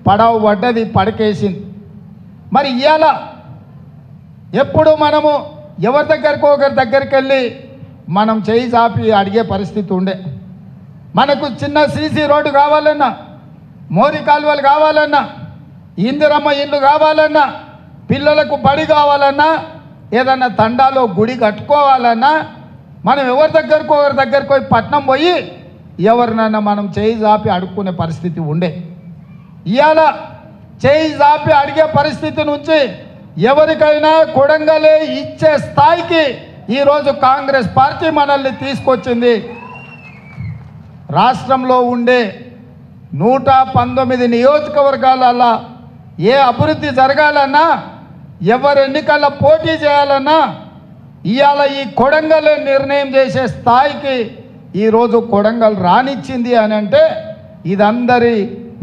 పడవ పడ్డది, పడకేసింది. మరి ఇవాళ ఎప్పుడు మనము ఎవరి దగ్గరకు ఒకరి దగ్గరికి వెళ్ళి మనం చేయి చాపి అడిగే పరిస్థితి ఉండే. మనకు చిన్న సీసీ రోడ్డు కావాలన్నా, మోరి కాలువలు కావాలన్నా, ఇందిరమ్మ ఇల్లు కావాలన్నా, పిల్లలకు బడి కావాలన్నా, ఏదన్నా తండాలో గుడి కట్టుకోవాలన్నా మనం ఎవరి దగ్గరకు ఒకరి దగ్గరకు పోయి పట్నం పోయి ఎవరినన్నా మనం చేయి చాపి అడుక్కునే పరిస్థితి ఉండే. ఇవాళ చేయి చాపి అడిగే పరిస్థితి నుంచి ఎవరికైనా కొడంగలే ఇచ్చే స్థాయికి ఈరోజు కాంగ్రెస్ పార్టీ మనల్ని తీసుకొచ్చింది. రాష్ట్రంలో ఉండే 119 నియోజకవర్గాలలో ఏ అభివృద్ధి జరగాలన్నా, ఎవరు ఎన్నికల్లో పోటీ చేయాలన్నా ఇవాళ ఈ కొడంగలే నిర్ణయం చేసే స్థాయికి ఈరోజు కొడంగల్ రానిచ్చింది అని అంటే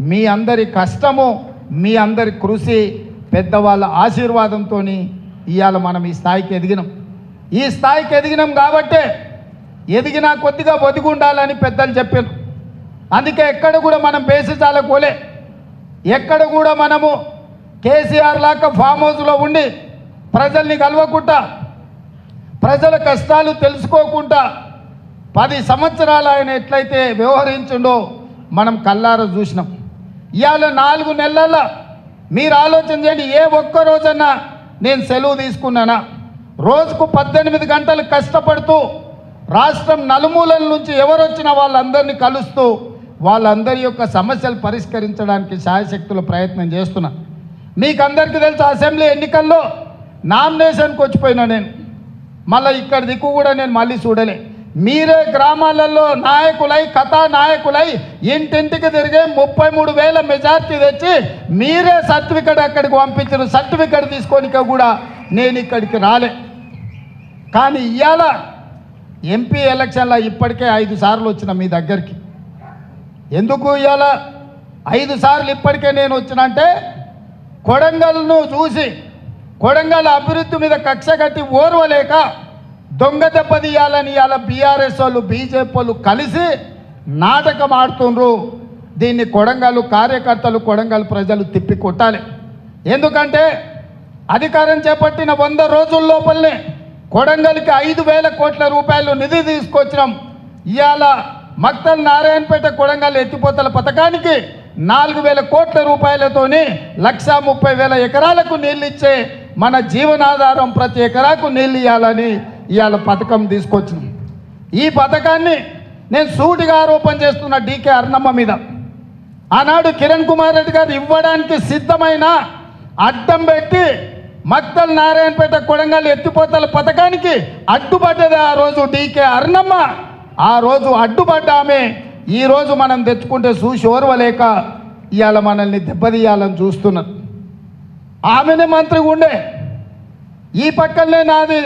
మీ అందరి కష్టము, మీ అందరి కృషి, పెద్దవాళ్ళ ఆశీర్వాదంతో ఇవాళ మనం ఈ స్థాయికి ఎదిగినాం. ఈ స్థాయికి ఎదిగినాం కాబట్టే ఎదిగినా కొద్దిగా ఒదిగి ఉండాలని పెద్దలు చెప్పారు. అందుకే ఎక్కడ కూడా మనం బేసిసాలకు పోలే, ఎక్కడ కూడా మనము కేసీఆర్ లాగా ఫామ్ హౌస్లో ఉండి ప్రజల్ని కలవకుండా, ప్రజల కష్టాలు తెలుసుకోకుండా 10 సంవత్సరాలు ఆయన ఎట్లయితే వ్యవహరించిండో మనం కల్లారా చూసినాం. ఇవాళ 4 నెలల మీరు ఆలోచన చేయండి, ఏ ఒక్క రోజన్నా నేను సెలవు తీసుకున్నానా? రోజుకు 18 గంటలు కష్టపడుతూ రాష్ట్రం నలుమూలల నుంచి ఎవరు వచ్చినా వాళ్ళందరినీ కలుస్తూ వాళ్ళందరి యొక్క సమస్యలు పరిష్కరించడానికి శాయశక్తుల ప్రయత్నం చేస్తున్నా. మీకు అందరికీ తెలుసు, అసెంబ్లీ ఎన్నికల్లో నామినేషన్కి వచ్చిపోయినా నేను. మళ్ళీ ఇక్కడ దిక్కు కూడా నేను మళ్ళీ చూడలే. మీరే గ్రామాలలో నాయకులై, కథానాయకులై ఇంటింటికి తిరిగే 33,000 మెజార్టీ తెచ్చి మీరే సర్టిఫికెట్ అక్కడికి పంపించారు. సర్టిఫికెట్ తీసుకోనిక కూడా నేను ఇక్కడికి రాలే. కానీ ఇవాళ ఎంపీ ఎలక్షన్లో ఇప్పటికే 5 సార్లు వచ్చిన మీ దగ్గరికి. ఎందుకు ఇవాళ 5 సార్లు ఇప్పటికే నేను వచ్చినంటే కొడంగల్ను చూసి కొడంగల్ అభివృద్ధి మీద కక్ష కట్టి ఓర్వలేక దొంగ దెబ్బతీయాలని ఇవాళ బీఆర్ఎస్ వాళ్ళు, బీజేపీ వాళ్ళు కలిసి నాటకం ఆడుతుండ్రు. దీన్ని కొడంగల్ కార్యకర్తలు, కొడంగల్ ప్రజలు తిప్పి కొట్టాలి. ఎందుకంటే అధికారం చేపట్టిన 100 రోజుల లోపలనే కొడంగల్కి 5,000 కోట్ల రూపాయలు నిధి తీసుకొచ్చినాం. ఇవాళ మక్తల్ నారాయణపేట కొడంగల్ ఎత్తిపోతల పథకానికి 4,000 కోట్ల రూపాయలతోని 130,000 ఎకరాలకు నీళ్ళు ఇచ్చే మన జీవనాధారం ప్రతి ఎకరాకు నీళ్ళు ఇవ్వాలని ఇవాళ పథకం తీసుకొచ్చినాం. ఈ పథకాన్ని నేను సూటిగా ఆరోపణ చేస్తున్న డీకే అర్ణమ్మ మీద. ఆనాడు కిరణ్ కుమార్ రెడ్డి గారు ఇవ్వడానికి సిద్ధమైన అడ్డం పెట్టి మక్తల్ నారాయణపేట కొడంగల్ ఎత్తిపోతల పథకానికి అడ్డుపడ్డది ఆ రోజు డీకే అర్ణమ్మ. ఆ రోజు అడ్డుపడ్డామే ఈరోజు మనం తెచ్చుకుంటే చూసి ఓర్వలేక ఇవాళ మనల్ని దెబ్బతీయాలని చూస్తున్నారు. ఆమెనే మంత్రిగా ఉండే, ఈ పక్కనే నాది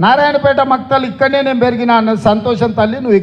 నారాయణపేట మక్తల్, ఇక్కడనే నేను పెరిగినా అన్న సంతోషం తల్లి నువ్వు